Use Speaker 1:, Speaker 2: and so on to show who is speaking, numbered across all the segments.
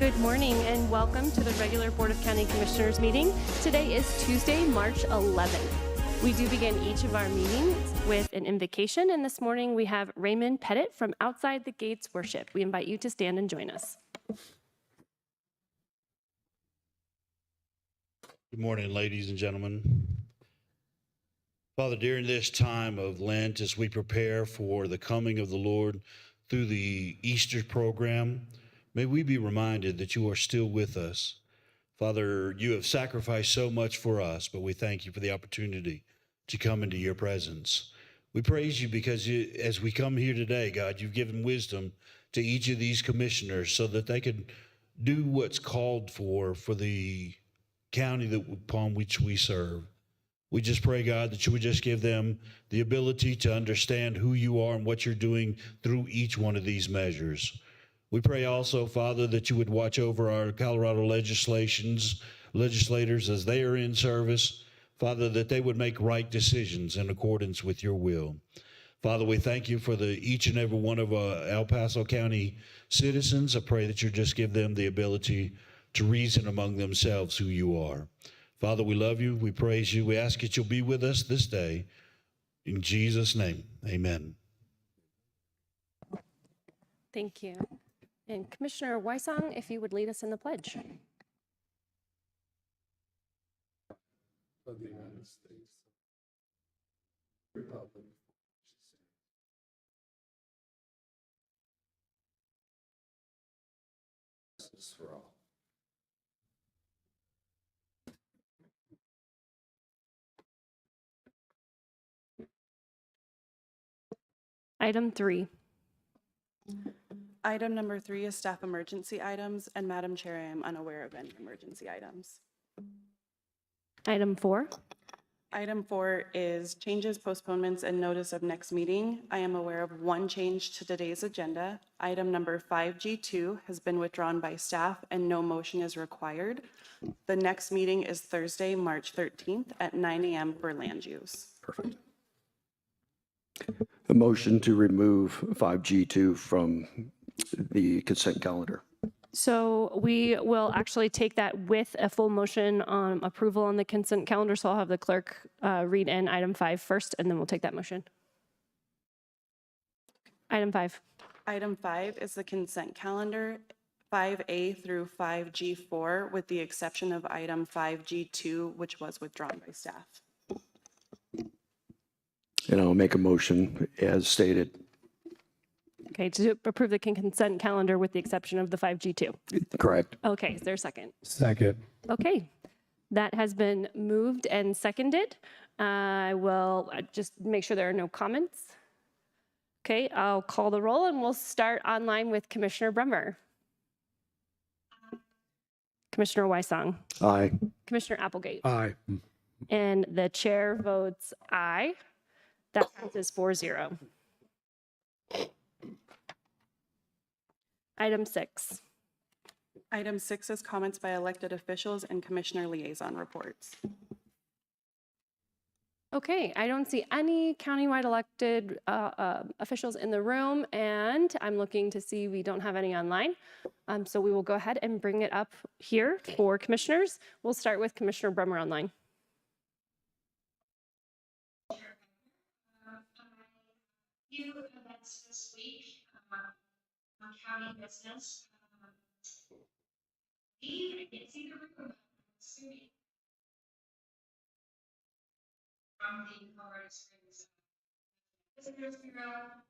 Speaker 1: Good morning and welcome to the regular Board of County Commissioners meeting. Today is Tuesday, March 11th. We do begin each of our meetings with an invocation, and this morning we have Raymond Pettit from Outside the Gates Worship. We invite you to stand and join us.
Speaker 2: Good morning, ladies and gentlemen. Father, during this time of Lent, as we prepare for the coming of the Lord through the Easter program, may we be reminded that you are still with us. Father, you have sacrificed so much for us, but we thank you for the opportunity to come into your presence. We praise you because as we come here today, God, you've given wisdom to each of these commissioners so that they could do what's called for the county upon which we serve. We just pray, God, that you would just give them the ability to understand who you are and what you're doing through each one of these measures. We pray also, Father, that you would watch over our Colorado legislators as they are in service. Father, that they would make right decisions in accordance with your will. Father, we thank you for each and every one of El Paso County citizens. I pray that you just give them the ability to reason among themselves who you are. Father, we love you. We praise you. We ask that you'll be with us this day. In Jesus' name, amen.
Speaker 1: Thank you. And Commissioner Wysong, if you would lead us in the pledge.
Speaker 3: Of the United States Republic. Justice for all.
Speaker 1: Item 3.
Speaker 4: Item number 3 is staff emergency items, and Madam Chair, I am unaware of any emergency items.
Speaker 1: Item 4.
Speaker 4: Item 4 is changes, postponements, and notice of next meeting. I am aware of one change to today's agenda. Item number 5G2 has been withdrawn by staff and no motion is required. The next meeting is Thursday, March 13th at 9 a.m. for land use.
Speaker 3: Perfect. A motion to remove 5G2 from the consent calendar.
Speaker 1: So we will actually take that with a full motion on approval on the consent calendar. So I'll have the clerk read in item 5 first, and then we'll take that motion. Item 5.
Speaker 4: Item 5 is the consent calendar, 5A through 5G4, with the exception of item 5G2, which was withdrawn by staff.
Speaker 3: And I'll make a motion as stated.
Speaker 1: Okay, to approve the consent calendar with the exception of the 5G2.
Speaker 3: Correct.
Speaker 1: Okay, is there a second?
Speaker 5: Second.
Speaker 1: Okay, that has been moved and seconded. I will just make sure there are no comments. Okay, I'll call the roll and we'll start online with Commissioner Bremer. Commissioner Wysong.
Speaker 3: Aye.
Speaker 1: Commissioner Applegate.
Speaker 5: Aye.
Speaker 1: And the chair votes aye. That passes 4-0. Item 6.
Speaker 4: Item 6 is comments by elected officials and commissioner liaison reports.
Speaker 1: Okay, I don't see any countywide elected officials in the room, and I'm looking to see we don't have any online. So we will go ahead and bring it up here for commissioners. We'll start with Commissioner Bremer online.
Speaker 6: Few events this week on county business. I can't see the room. Assuming from the Colorado Springs Visitors Bureau.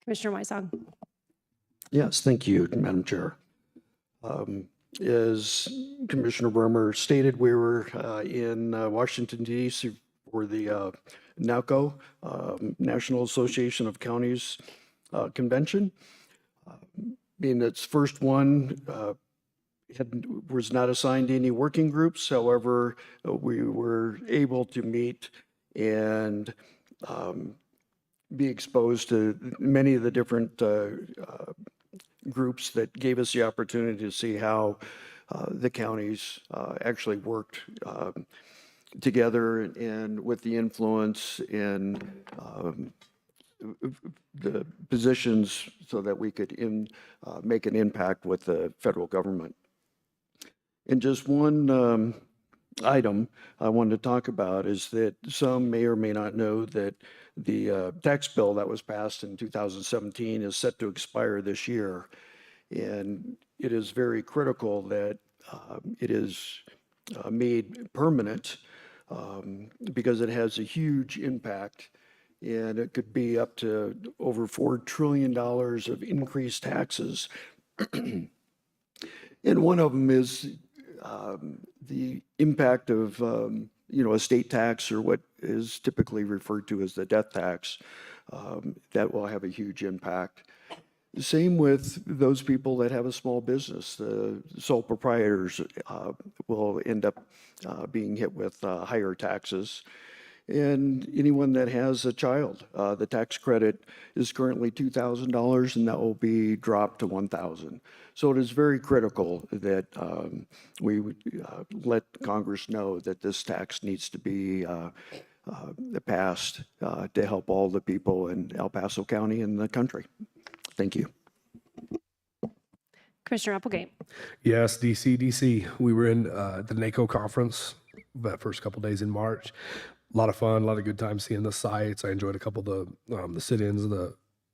Speaker 1: Commissioner Wysong.
Speaker 3: Yes, thank you, Madam Chair. As Commissioner Bremer stated, we were in Washington, D.C. for the NACO, National Association of Counties convention. Being its first one, was not assigned to any working groups. However, we were able to meet and be exposed to many of the different groups that gave us the opportunity to see how the counties actually worked together and with the influence and the positions so that we could make an impact with the federal government. And just one item I wanted to talk about is that some may or may not know that the tax bill that was passed in 2017 is set to expire this year. And it is very critical that it is made permanent because it has a huge impact, and it could be up to over $4 trillion of increased taxes. And one of them is the impact of, estate tax, or what is typically referred to as the death tax. That will have a huge impact. Same with those people that have a small business. The sole proprietors will end up being hit with higher taxes. And anyone that has a child, the tax credit is currently $2,000, and that will be dropped to $1,000. So it is very critical that we let Congress know that this tax needs to be passed to help all the people in El Paso County and the country. Thank you.
Speaker 1: Commissioner Applegate.
Speaker 5: Yes, DC. We were in the NACO conference that first couple days in March. A lot of fun, a lot of good time seeing the sites. I enjoyed a couple of the sit-ins,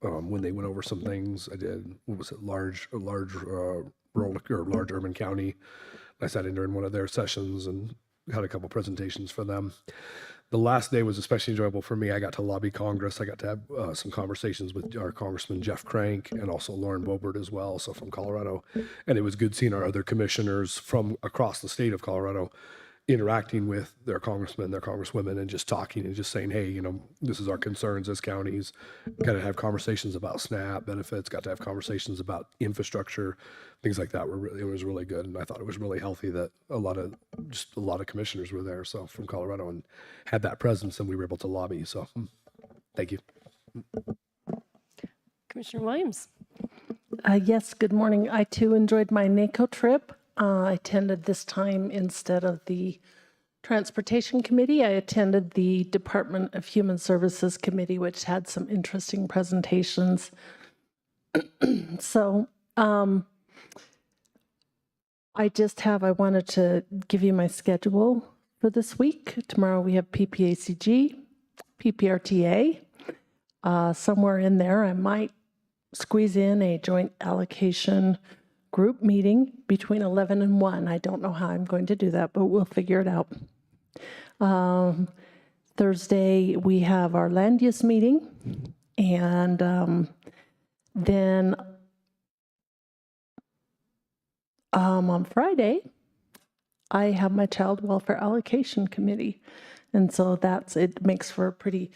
Speaker 5: when they went over some things. I did, what was it, large rural or large urban county. I sat in during one of their sessions and had a couple presentations for them. The last day was especially enjoyable for me. I got to lobby Congress. I got to have some conversations with our Congressman Jeff Crank and also Lauren Boebert as well, so from Colorado. And it was good seeing our other commissioners from across the state of Colorado interacting with their congressmen, their congresswomen, and just talking and just saying, hey, this is our concerns as counties. Got to have conversations about SNAP benefits, got to have conversations about infrastructure, things like that. It was really good. And I thought it was really healthy that a lot of commissioners were there. So from Colorado, and had that presence, and we were able to lobby. So thank you.
Speaker 1: Commissioner Williams.
Speaker 7: Yes, good morning. I too enjoyed my NACO trip. I attended this time instead of the Transportation Committee. I attended the Department of Human Services Committee, which had some interesting presentations. So I wanted to give you my schedule for this week. Tomorrow we have PPACG, PPRTA. Somewhere in there, I might squeeze in a joint allocation group meeting between 11 and 1. I don't know how I'm going to do that, but we'll figure it out. Thursday, we have our land use meeting. And then on Friday, I have my child welfare allocation committee. And so it makes for a pretty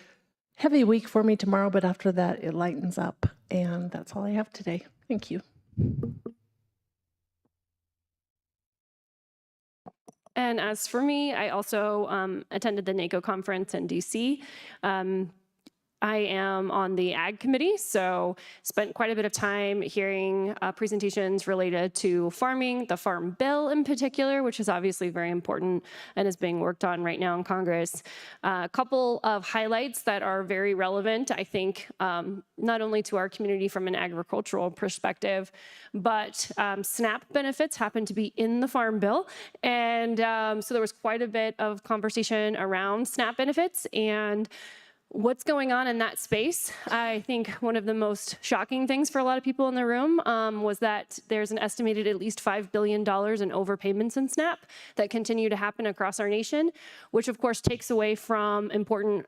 Speaker 7: heavy week for me tomorrow, but after that, it lightens up. And that's all I have today. Thank you.
Speaker 1: And as for me, I also attended the NACO conference in DC. I am on the Ag Committee, so spent quite a bit of time hearing presentations related to farming, the Farm Bill in particular, which is obviously very important and is being worked on right now in Congress. A couple of highlights that are very relevant, I think, not only to our community from an agricultural perspective, but SNAP benefits happen to be in the Farm Bill. And so there was quite a bit of conversation around SNAP benefits and what's going on in that space. I think one of the most shocking things for a lot of people in the room was that there's an estimated at least $5 billion in overpayments in SNAP that continue to happen across our nation, which of course takes away from important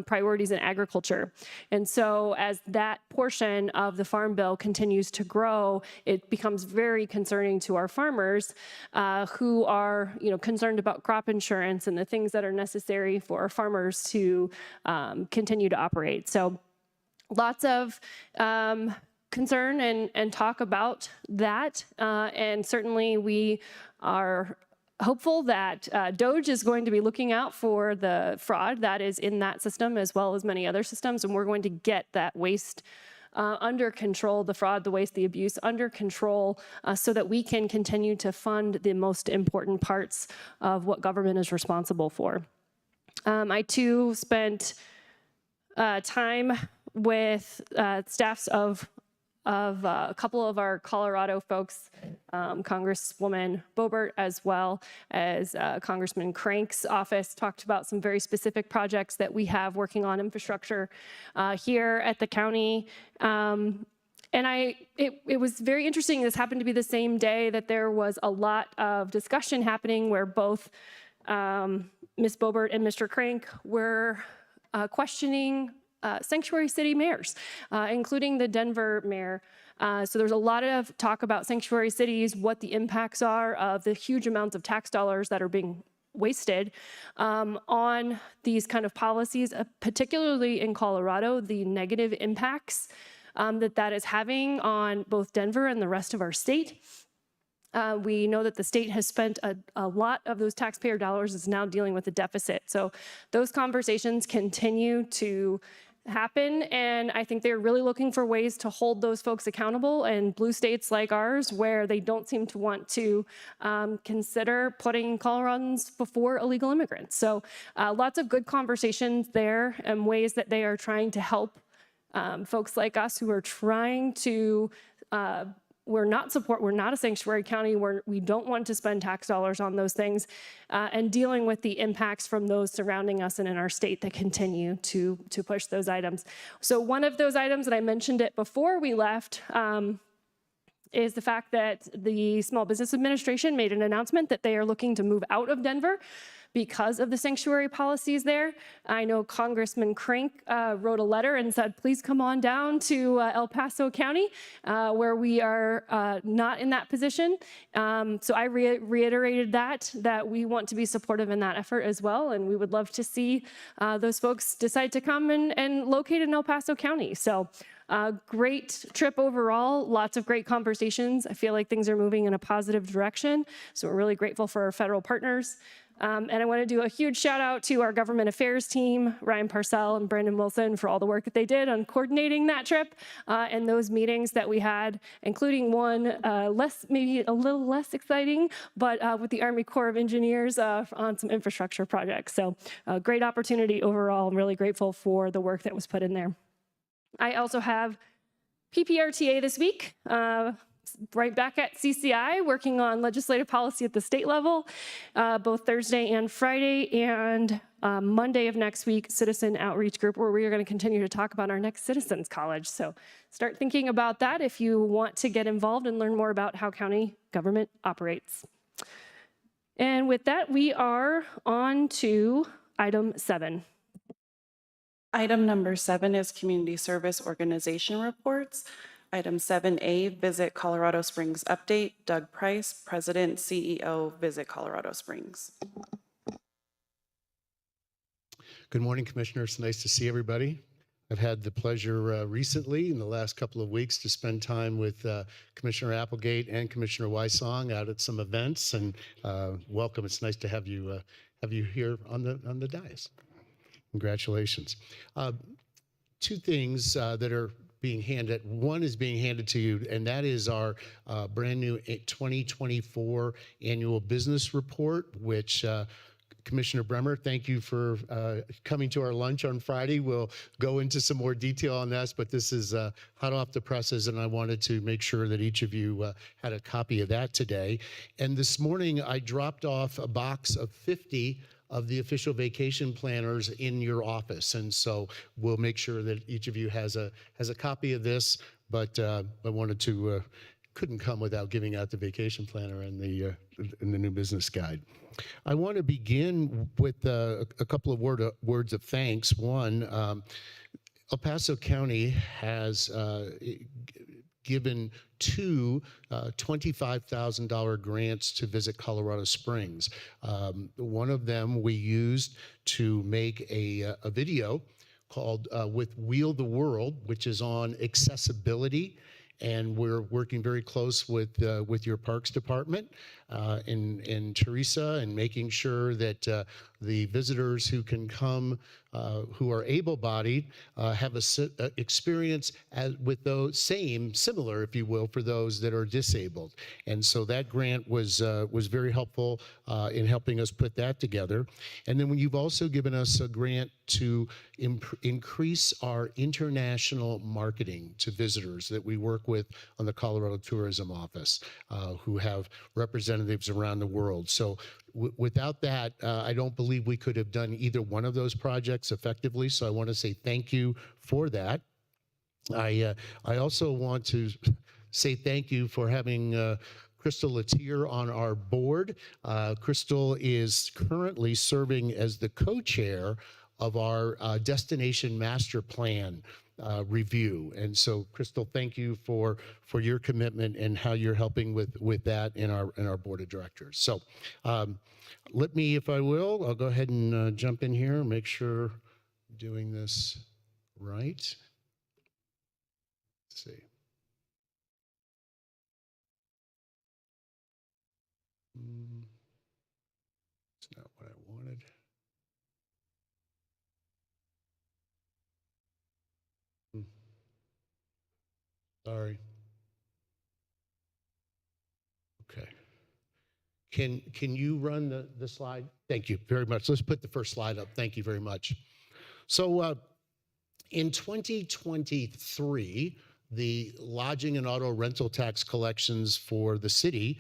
Speaker 1: priorities in agriculture. And so as that portion of the Farm Bill continues to grow, it becomes very concerning to our farmers who are concerned about crop insurance and the things that are necessary for our farmers to continue to operate. So lots of concern and talk about that. And certainly we are hopeful that DOGE is going to be looking out for the fraud that is in that system as well as many other systems. And we're going to get that waste under control, the fraud, the waste, the abuse under control so that we can continue to fund the most important parts of what government is responsible for. I too spent time with staffs of a couple of our Colorado folks, Congresswoman Boebert, as well as Congressman Crank's office, talked about some very specific projects that we have working on infrastructure here at the county. And it was very interesting. This happened to be the same day that there was a lot of discussion happening where both Ms. Boebert and Mr. Crank were questioning sanctuary city mayors, including the Denver mayor. So there's a lot of talk about sanctuary cities, what the impacts are of the huge amounts of tax dollars that are being wasted on these kind of policies, particularly in Colorado, the negative impacts that is having on both Denver and the rest of our state. We know that the state has spent a lot of those taxpayer dollars, is now dealing with a deficit. So those conversations continue to happen, and I think they're really looking for ways to hold those folks accountable, and blue states like ours, where they don't seem to want to consider putting Coloradans before illegal immigrants. So lots of good conversations there and ways that they are trying to help folks like us who are trying to we're not a sanctuary county, we don't want to spend tax dollars on those things, and dealing with the impacts from those surrounding us and in our state that continue to push those items. So one of those items, and I mentioned it before we left, is the fact that the Small Business Administration made an announcement that they are looking to move out of Denver because of the sanctuary policies there. I know Congressman Crank wrote a letter and said, please come on down to El Paso County, where we are not in that position. So I reiterated that we want to be supportive in that effort as well, and we would love to see those folks decide to come and locate in El Paso County. So great trip overall, lots of great conversations. I feel like things are moving in a positive direction, so we're really grateful for our federal partners. And I want to do a huge shout out to our government affairs team, Ryan Parcell and Brandon Wilson, for all the work that they did on coordinating that trip and those meetings that we had, including one maybe a little less exciting, but with the Army Corps of Engineers on some infrastructure projects. So great opportunity overall. I'm really grateful for the work that was put in there. I also have PPRTA this week, right back at CCI, working on legislative policy at the state level, both Thursday and Friday, and Monday of next week, citizen outreach group, where we are going to continue to talk about our next Citizens College. So start thinking about that if you want to get involved and learn more about how county government operates. And with that, we are on to item 7.
Speaker 4: Item number 7 is community service organization reports. Item 7A, Visit Colorado Springs update. Doug Price, President, CEO, Visit Colorado Springs.
Speaker 8: Good morning, Commissioners. Nice to see everybody. I've had the pleasure recently in the last couple of weeks to spend time with Commissioner Applegate and Commissioner Wysong out at some events, and welcome. It's nice to have you here on the dais. Congratulations. 2 things that are being handed. One is being handed to you, and that is our brand new 2024 annual business report, which Commissioner Bremer, thank you for coming to our lunch on Friday. We'll go into some more detail on this, but this is hot off the presses, and I wanted to make sure that each of you had a copy of that today. And this morning, I dropped off a box of 50 of the official vacation planners in your office, and so we'll make sure that each of you has a copy of this. But I wanted to couldn't come without giving out the vacation planner and the new business guide. I want to begin with a couple of words of thanks. One, El Paso County has given 2 $25,000 grants to Visit Colorado Springs. One of them we used to make a video called with Wheel the World, which is on accessibility. And we're working very close with your Parks Department and Teresa, and making sure that the visitors who can come, who are able-bodied, have a experience with those similar, if you will, for those that are disabled. And so that grant was very helpful in helping us put that together. And then you've also given us a grant to increase our international marketing to visitors that we work with on the Colorado Tourism Office, who have representatives around the world. So without that, I don't believe we could have done either one of those projects effectively. So I want to say thank you for that. I also want to say thank you for having Crystal Latier on our board. Crystal is currently serving as the co-chair of our Destination Master Plan review. And so, Crystal, thank you for your commitment and how you're helping with that in our board of directors. So let me, if I will, I'll go ahead and jump in here and make sure I'm doing this right. Let's see. It's not what I wanted. Sorry. Okay. Can you run the slide? Thank you very much. Let's put the first slide up. Thank you very much. So in 2023, the lodging and auto rental tax collections for the city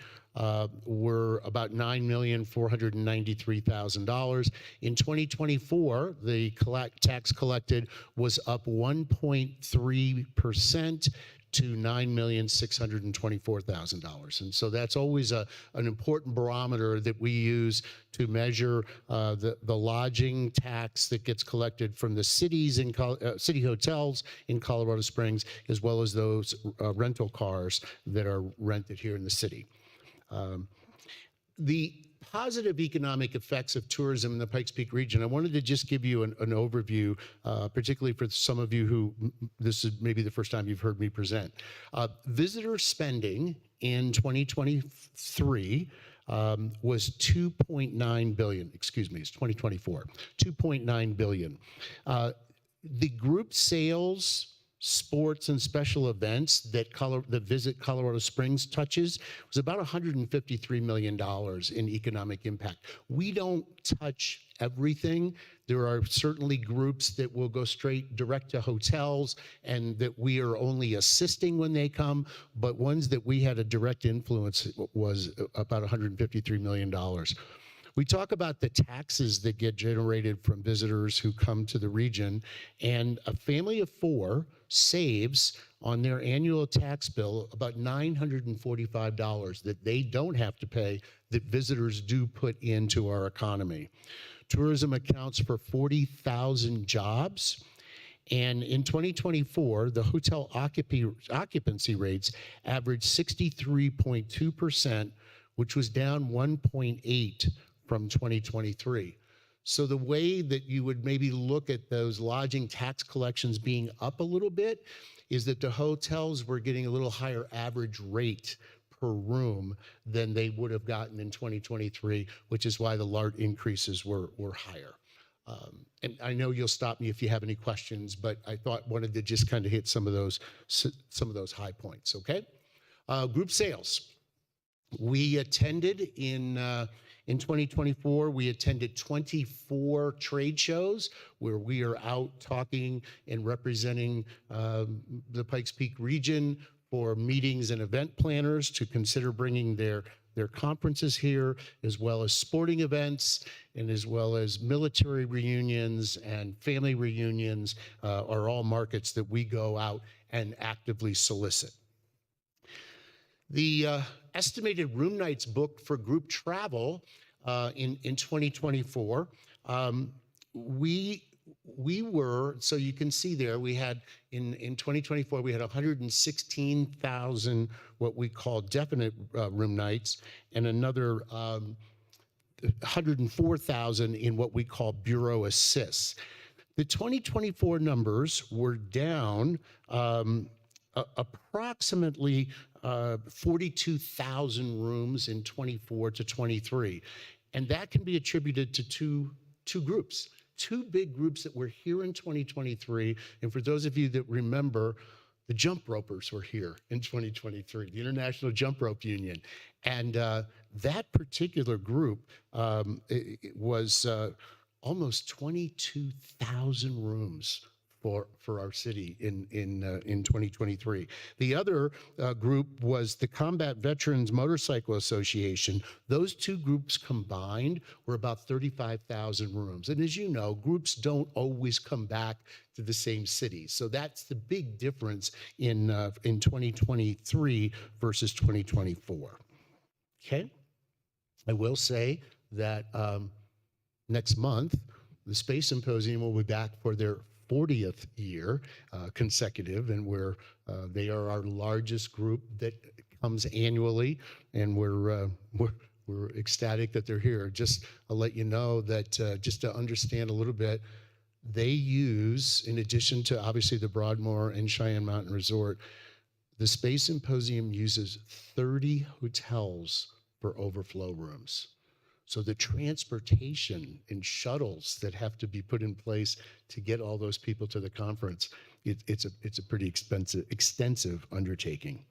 Speaker 8: were about $9,493,000. In 2024, the tax collected was up 1.3% to $9,624,000. And so that's always an important barometer that we use to measure the lodging tax that gets collected from the cities and city hotels in Colorado Springs, as well as those rental cars that are rented here in the city. The positive economic effects of tourism in the Pikes Peak region, I wanted to just give you an overview, particularly for some of you who this is maybe the first time you've heard me present. Visitor spending in 2023 was $2.9 billion, excuse me, it's 2024, $2.9 billion. The group sales, sports and special events that Visit Colorado Springs touches was about $153 million in economic impact. We don't touch everything. There are certainly groups that will go straight direct to hotels and that we are only assisting when they come, but ones that we had a direct influence was about $153 million. We talk about the taxes that get generated from visitors who come to the region, and a family of four saves on their annual tax bill about $945 that they don't have to pay, that visitors do put into our economy. Tourism accounts for 40,000 jobs. And in 2024, the hotel occupancy rates averaged 63.2%, which was down 1.8 from 2023. So the way that you would maybe look at those lodging tax collections being up a little bit is that the hotels were getting a little higher average rate per room than they would have gotten in 2023, which is why the large increases were higher. And I know you'll stop me if you have any questions, but I wanted to just kind of hit some of those high points, okay? Group sales. We attended in 2024, we attended 24 trade shows where we are out talking and representing the Pikes Peak region for meetings and event planners to consider bringing their conferences here, as well as sporting events, and as well as military reunions and family reunions are all markets that we go out and actively solicit. The estimated room nights booked for group travel in 2024, we were, so you can see there, we had in 2024, we had 116,000 what we call definite room nights, and another 104,000 in what we call bureau assists. The 2024 numbers were down approximately 42,000 rooms in 24 to 23. And that can be attributed to two groups, two big groups that were here in 2023. And for those of you that remember, the jump ropers were here in 2023, the International Jump Rope Union. And that particular group it was almost 22,000 rooms for our city in 2023. The other group was the Combat Veterans Motorcycle Association. Those two groups combined were about 35,000 rooms. And as you know, groups don't always come back to the same cities. So that's the big difference in 2023 versus 2024. Okay? I will say that next month, the Space Symposium will be back for their 40th year consecutive, and they are our largest group that comes annually, and we're ecstatic that they're here. Just I'll let you know that just to understand a little bit, they use, in addition to obviously the Broadmoor and Cheyenne Mountain Resort, the Space Symposium uses 30 hotels for overflow rooms. So the transportation and shuttles that have to be put in place to get all those people to the conference, it's a pretty extensive undertaking.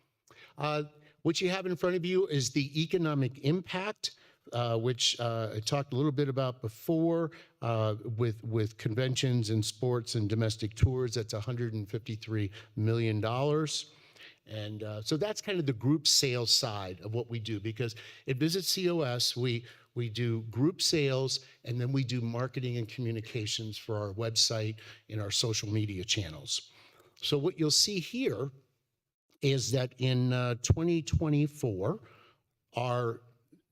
Speaker 8: What you have in front of you is the economic impact, which I talked a little bit about before with conventions and sports and domestic tours. That's $153 million. And so that's kind of the group sales side of what we do, because at Visit COS, we do group sales, and then we do marketing and communications for our website and our social media channels. So what you'll see here is that in 2024, our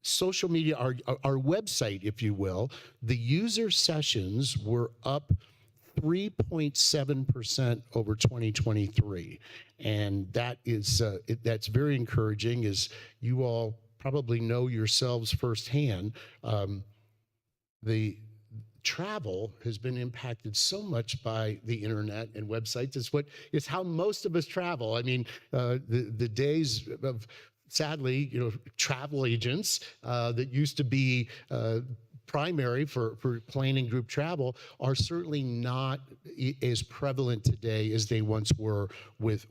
Speaker 8: social media, our website, if you will, the user sessions were up 3.7% over 2023. And that is, that's very encouraging, as you all probably know yourselves firsthand. The travel has been impacted so much by the internet and websites. It's how most of us travel. I mean, the days of, sadly, travel agents that used to be primary for planning group travel are certainly not as prevalent today as they once were with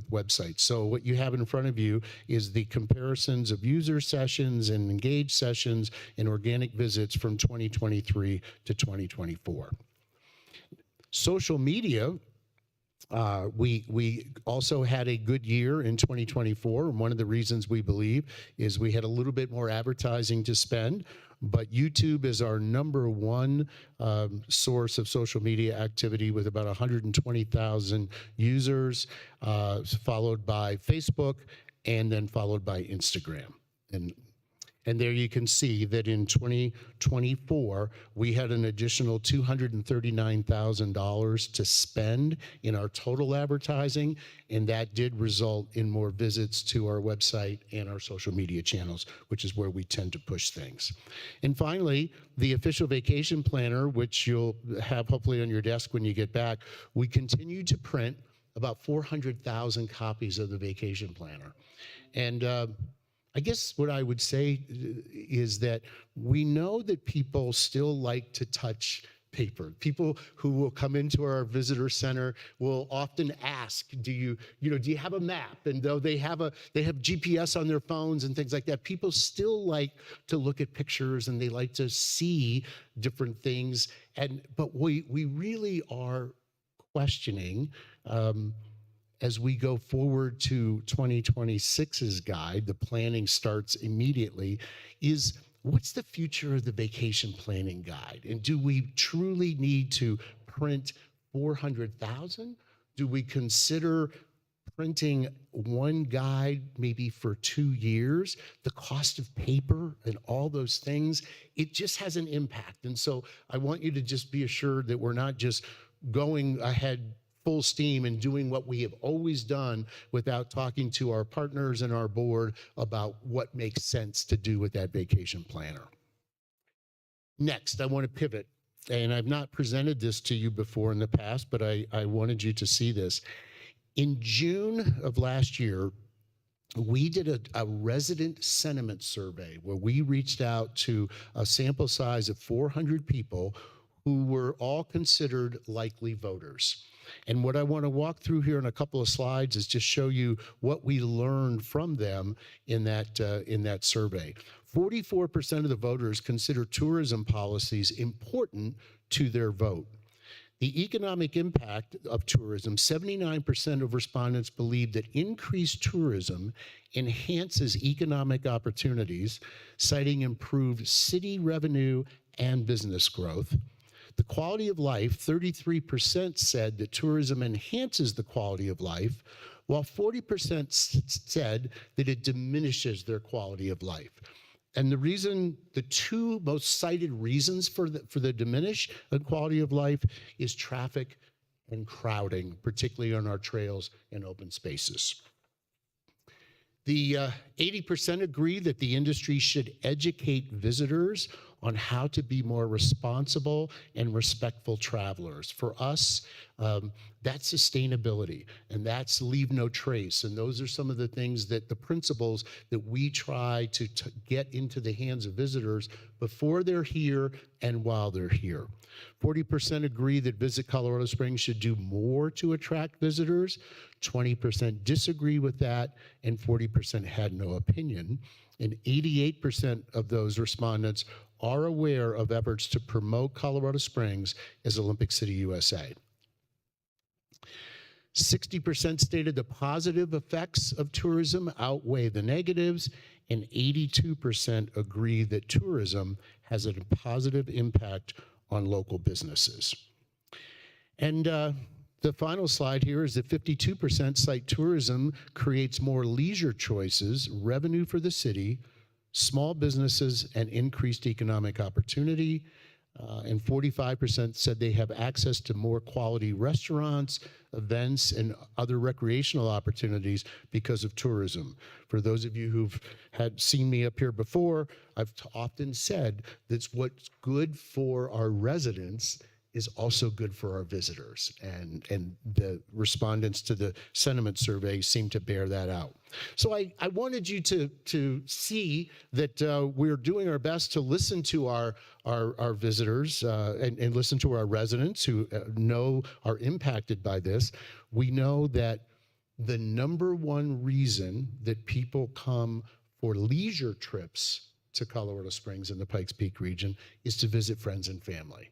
Speaker 8: websites. So what you have in front of you is the comparisons of user sessions and engaged sessions and organic visits from 2023 to 2024. Social media, we also had a good year in 2024. And one of the reasons we believe is we had a little bit more advertising to spend. But YouTube is our #1 source of social media activity, with about 120,000 users, followed by Facebook, and then followed by Instagram. And there you can see that in 2024, we had an additional $239,000 to spend in our total advertising, and that did result in more visits to our website and our social media channels, which is where we tend to push things. And finally, the official vacation planner, which you'll have hopefully on your desk when you get back, we continue to print about 400,000 copies of the vacation planner. And I guess what I would say is that we know that people still like to touch paper. People who will come into our visitor center will often ask, do you have a map? And though they have GPS on their phones and things like that, people still like to look at pictures and they like to see different things. But we really are questioning, as we go forward to 2026's guide, the planning starts immediately, is what's the future of the vacation planning guide? And do we truly need to print 400,000? Do we consider printing one guide maybe for 2 years? The cost of paper and all those things, it just has an impact. And so I want you to just be assured that we're not just going ahead full steam and doing what we have always done without talking to our partners and our board about what makes sense to do with that vacation planner. Next, I want to pivot and I've not presented this to you before in the past, but I wanted you to see this. In June of last year, we did a resident sentiment survey where we reached out to a sample size of 400 people who were all considered likely voters. And what I want to walk through here in a couple of slides is just show you what we learned from them in that survey. 44% of the voters consider tourism policies important to their vote. The economic impact of tourism, 79% of respondents believe that increased tourism enhances economic opportunities, citing improved city revenue and business growth. The quality of life, 33% said that tourism enhances the quality of life, while 40% said that it diminishes their quality of life. And the two most cited reasons for the diminished quality of life is traffic and crowding, particularly on our trails and open spaces. The 80% agree that the industry should educate visitors on how to be more responsible and respectful travelers. For us, that's sustainability, and that's leave no trace. And those are some of the things that the principles that we try to get into the hands of visitors before they're here and while they're here. 40% agree that Visit Colorado Springs should do more to attract visitors. 20% disagree with that, and 40% had no opinion. And 88% of those respondents are aware of efforts to promote Colorado Springs as Olympic City, USA. 60% stated the positive effects of tourism outweigh the negatives, and 82% agree that tourism has a positive impact on local businesses. And the final slide here is that 52% cite tourism creates more leisure choices, revenue for the city, small businesses, and increased economic opportunity. And 45% said they have access to more quality restaurants, events, and other recreational opportunities because of tourism. For those of you who've seen me up here before, I've often said that's what's good for our residents is also good for our visitors. And the respondents to the sentiment survey seem to bear that out. So I wanted you to see that we're doing our best to listen to our visitors and listen to our residents who are impacted by this. We know that the number one reason that people come for leisure trips to Colorado Springs and the Pikes Peak region is to visit friends and family.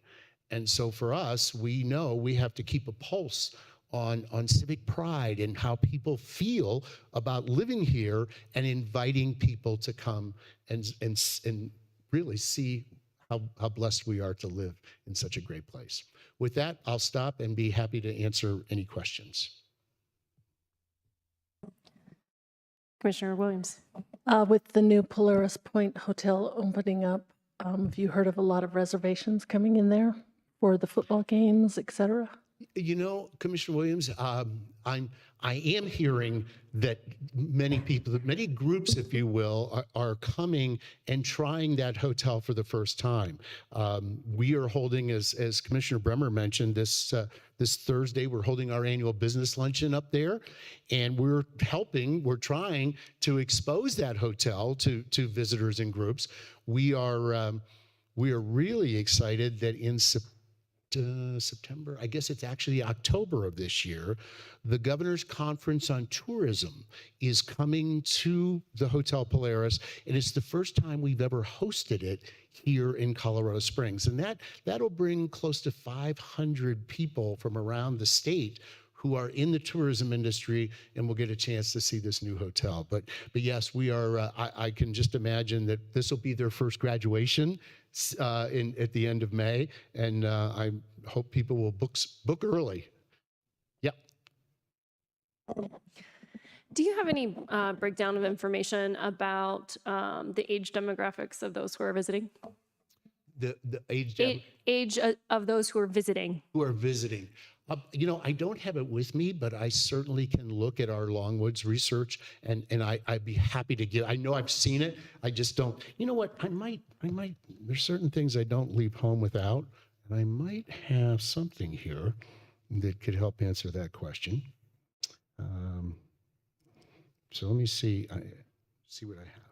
Speaker 8: And so for us, we know we have to keep a pulse on civic pride and how people feel about living here and inviting people to come and really see how blessed we are to live in such a great place. With that, I'll stop and be happy to answer any questions.
Speaker 1: Commissioner Williams.
Speaker 7: With the new Polaris Point Hotel opening up, have you heard of a lot of reservations coming in there for the football games, et cetera?
Speaker 8: You know, Commissioner Williams, I am hearing that many people, many groups, if you will, are coming and trying that hotel for the first time. We are holding, as Commissioner Bremer mentioned, this Thursday, we're holding our annual business luncheon up there, and we're trying to expose that hotel to visitors and groups. We are really excited that in September, I guess it's actually October of this year, the Governor's Conference on Tourism is coming to the Hotel Polaris, and it's the first time we've ever hosted it here in Colorado Springs. And that'll bring close to 500 people from around the state who are in the tourism industry and will get a chance to see this new hotel. But yes, we are, I can just imagine that this will be their first graduation at the end of May, and I hope people will book early. Yep.
Speaker 1: Do you have any breakdown of information about the age demographics of those who are visiting?
Speaker 8: The age
Speaker 1: Age of those who are visiting.
Speaker 8: who are visiting. You know, I don't have it with me, but I certainly can look at our Longwoods research, and I'd be happy to give. I know I've seen it. I just don't. You know what? I might. There's certain things I don't leave home without. And I might have something here that could help answer that question. So let me see what I have.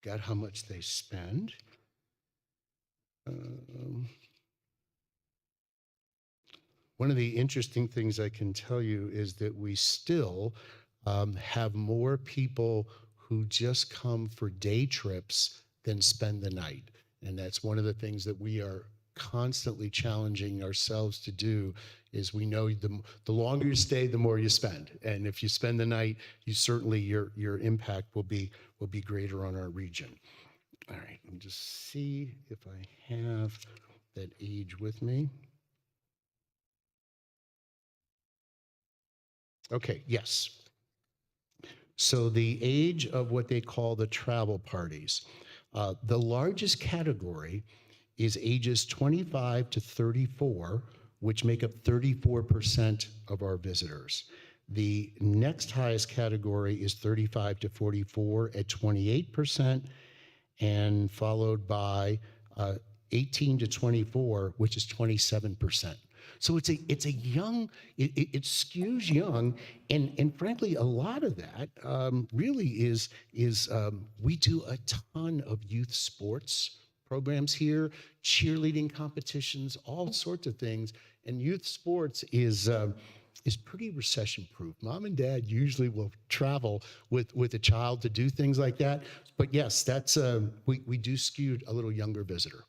Speaker 8: Got how much they spend. One of the interesting things I can tell you is that we still have more people who just come for day trips than spend the night. And that's one of the things that we are constantly challenging ourselves to do is we know the longer you stay, the more you spend. And if you spend the night, you certainly, your impact will be greater on our region. All right, let me just see if I have that age with me. Okay, yes. So the age of what they call the travel parties. The largest category is ages 25 to 34, which make up 34% of our visitors. The next highest category is 35 to 44 at 28%, and followed by 18 to 24, which is 27%. So it's a young, it skews young, and frankly, a lot of that really is we do a ton of youth sports programs here, cheerleading competitions, all sorts of things, and youth sports is pretty recession-proof. Mom and dad usually will travel with a child to do things like that, but yes, that's we do skew a little younger visitor.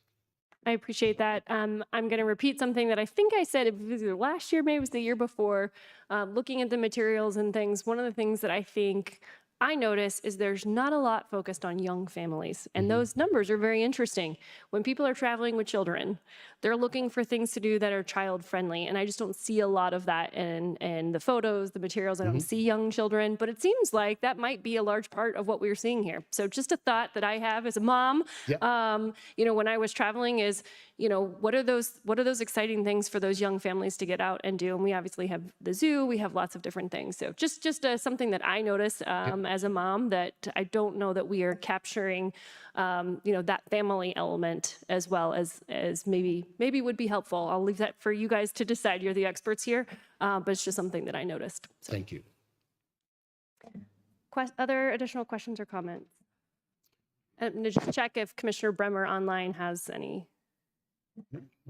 Speaker 1: I appreciate that. I'm going to repeat something that I think I said it was either last year, maybe it was the year before. Looking at the materials and things, one of the things that I think I notice is there's not a lot focused on young families. And those numbers are very interesting. When people are traveling with children, they're looking for things to do that are child friendly. And I just don't see a lot of that in the photos, the materials. I don't see young children, but it seems like that might be a large part of what we're seeing here. So just a thought that I have as a mom, when I was traveling is, what are those exciting things for those young families to get out and do? And we obviously have the zoo, we have lots of different things. So just something that I notice as a mom that I don't know that we are capturing, that family element as well as maybe would be helpful. I'll leave that for you guys to decide. You're the experts here, but it's just something that I noticed. So.
Speaker 8: Thank you.
Speaker 1: Other additional questions or comments? I'm going to just check if Commissioner Bremer online has any.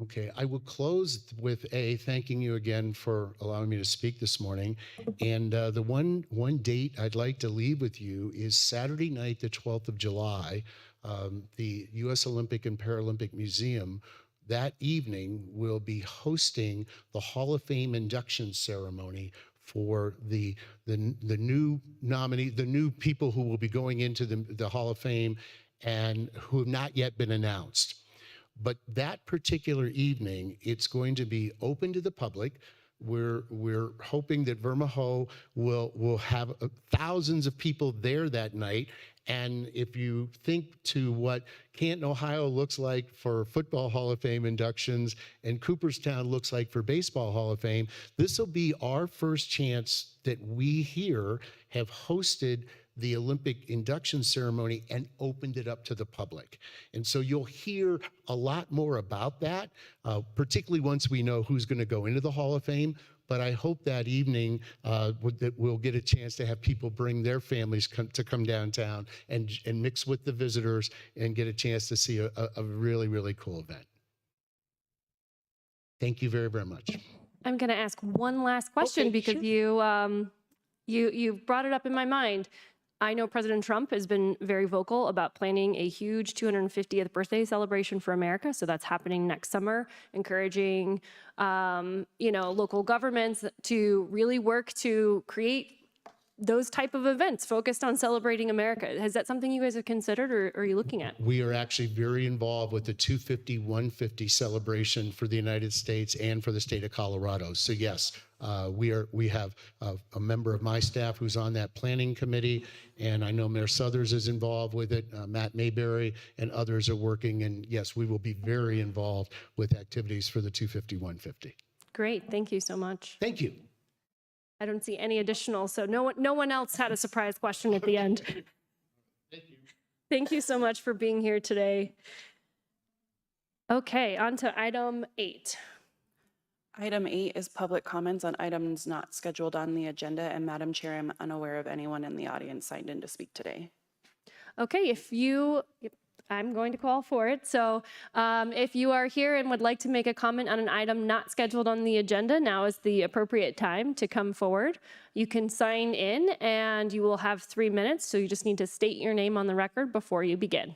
Speaker 8: Okay, I will close with thanking you again for allowing me to speak this morning. And the one date I'd like to leave with you is Saturday night, the 12th of July. The U.S. Olympic and Paralympic Museum that evening will be hosting the Hall of Fame induction ceremony for the new nominee, the new people who will be going into the Hall of Fame and who have not yet been announced. But that particular evening, it's going to be open to the public. We're hoping that Vermaho will have thousands of people there that night. And if you think to what Canton, Ohio looks like for Football Hall of Fame inductions and Cooperstown looks like for Baseball Hall of Fame, this will be our first chance that we here have hosted the Olympic induction ceremony and opened it up to the public. And so you'll hear a lot more about that, particularly once we know who's going to go into the Hall of Fame. But I hope that evening that we'll get a chance to have people bring their families to come downtown and mix with the visitors and get a chance to see a really, really cool event. Thank you very, very much.
Speaker 1: I'm going to ask one last question because sure. you brought it up in my mind. I know President Trump has been very vocal about planning a huge 250th birthday celebration for America. So that's happening next summer, encouraging, local governments to really work to create those type of events focused on celebrating America. Is that something you guys have considered or are you looking at?
Speaker 8: We are actually very involved with the 250-150 celebration for the United States and for the state of Colorado. So yes, we have a member of my staff who's on that planning committee, and I know Mayor Suthers is involved with it, Matt Mayberry, and others are working, and yes, we will be very involved with activities for the 250-150.
Speaker 1: Great, thank you so much.
Speaker 8: Thank you.
Speaker 1: I don't see any additional, so no one else had a surprise question at the end. Thank you so much for being here today. Okay, on to item 8.
Speaker 4: Item 8 is public comments on items not scheduled on the agenda, and Madam Chair, I'm unaware of anyone in the audience signed in to speak today.
Speaker 1: Okay, I'm going to call for it. So if you are here and would like to make a comment on an item not scheduled on the agenda, now is the appropriate time to come forward. You can sign in and you will have 3 minutes. So you just need to state your name on the record before you begin.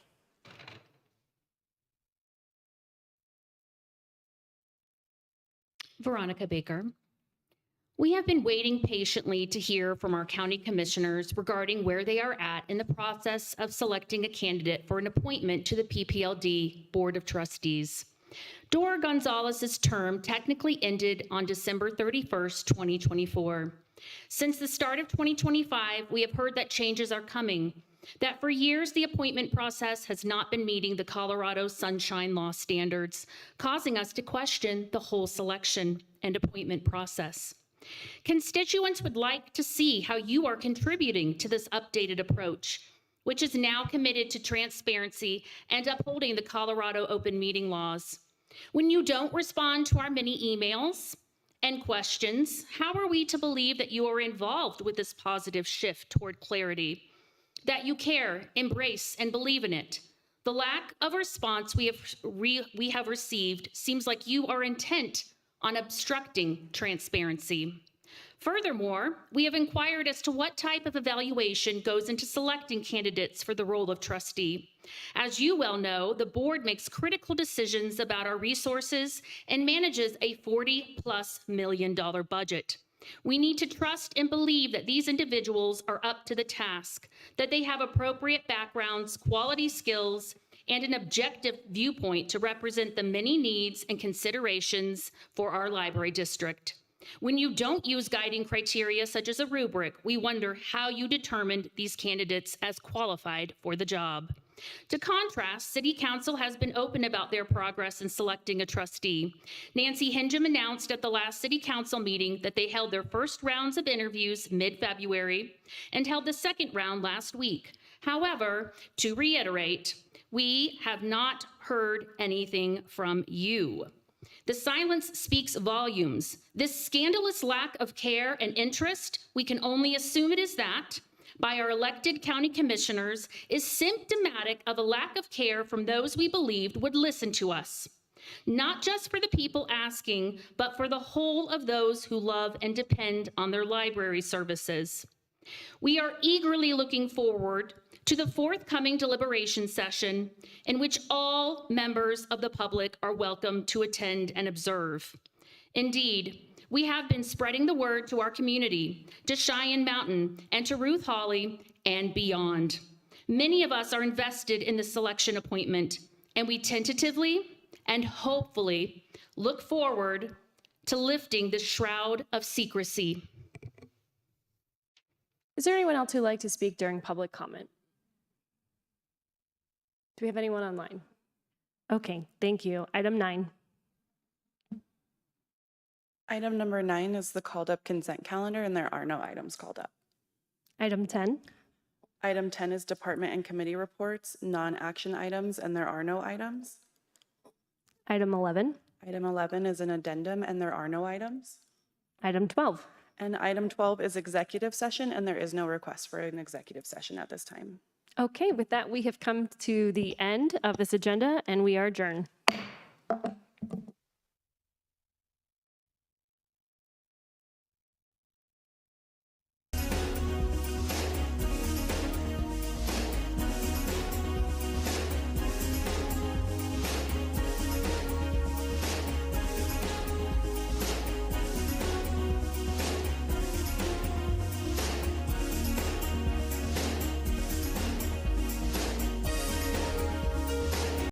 Speaker 9: Veronica Baker. We have been waiting patiently to hear from our county commissioners regarding where they are at in the process of selecting a candidate for an appointment to the PPLD Board of Trustees. Dora Gonzalez's term technically ended on December 31st, 2024. Since the start of 2025, we have heard that changes are coming, that for years the appointment process has not been meeting the Colorado Sunshine Law standards, causing us to question the whole selection and appointment process. Constituents would like to see how you are contributing to this updated approach, which is now committed to transparency and upholding the Colorado open meeting laws. When you don't respond to our many emails and questions, how are we to believe that you are involved with this positive shift toward clarity, that you care, embrace, and believe in it? The lack of response we have received seems like you are intent on obstructing transparency. Furthermore, we have inquired as to what type of evaluation goes into selecting candidates for the role of trustee. As you well know, the board makes critical decisions about our resources and manages a $40+ million budget. We need to trust and believe that these individuals are up to the task, that they have appropriate backgrounds, quality skills, and an objective viewpoint to represent the many needs and considerations for our library district. When you don't use guiding criteria such as a rubric, we wonder how you determined these candidates as qualified for the job. To contrast, City Council has been open about their progress in selecting a trustee. Nancy Hingham announced at the last City Council meeting that they held their first rounds of interviews mid-February and held the second round last week. However, to reiterate, we have not heard anything from you. The silence speaks volumes. This scandalous lack of care and interest, we can only assume it is that, by our elected county commissioners, is symptomatic of a lack of care from those we believed would listen to us. Not just for the people asking, but for the whole of those who love and depend on their library services. We are eagerly looking forward to the forthcoming deliberation session in which all members of the public are welcome to attend and observe. Indeed, we have been spreading the word to our community, to Cheyenne Mountain, and to Ruth Hawley, and beyond. Many of us are invested in the selection appointment, and we tentatively and hopefully look forward to lifting the shroud of secrecy.
Speaker 1: Is there anyone else who'd like to speak during public comment? Do we have anyone online? Okay, thank you. Item 9.
Speaker 4: Item number 9 is the called up consent calendar, and there are no items called up.
Speaker 1: Item 10.
Speaker 4: Item 10 is department and committee reports, non-action items, and there are no items.
Speaker 1: Item 11.
Speaker 4: Item 11 is an addendum, and there are no items.
Speaker 1: Item 12.
Speaker 4: And item 12 is executive session, and there is no request for an executive session at this time.
Speaker 1: Okay, with that, we have come to the end of this agenda and we are adjourned.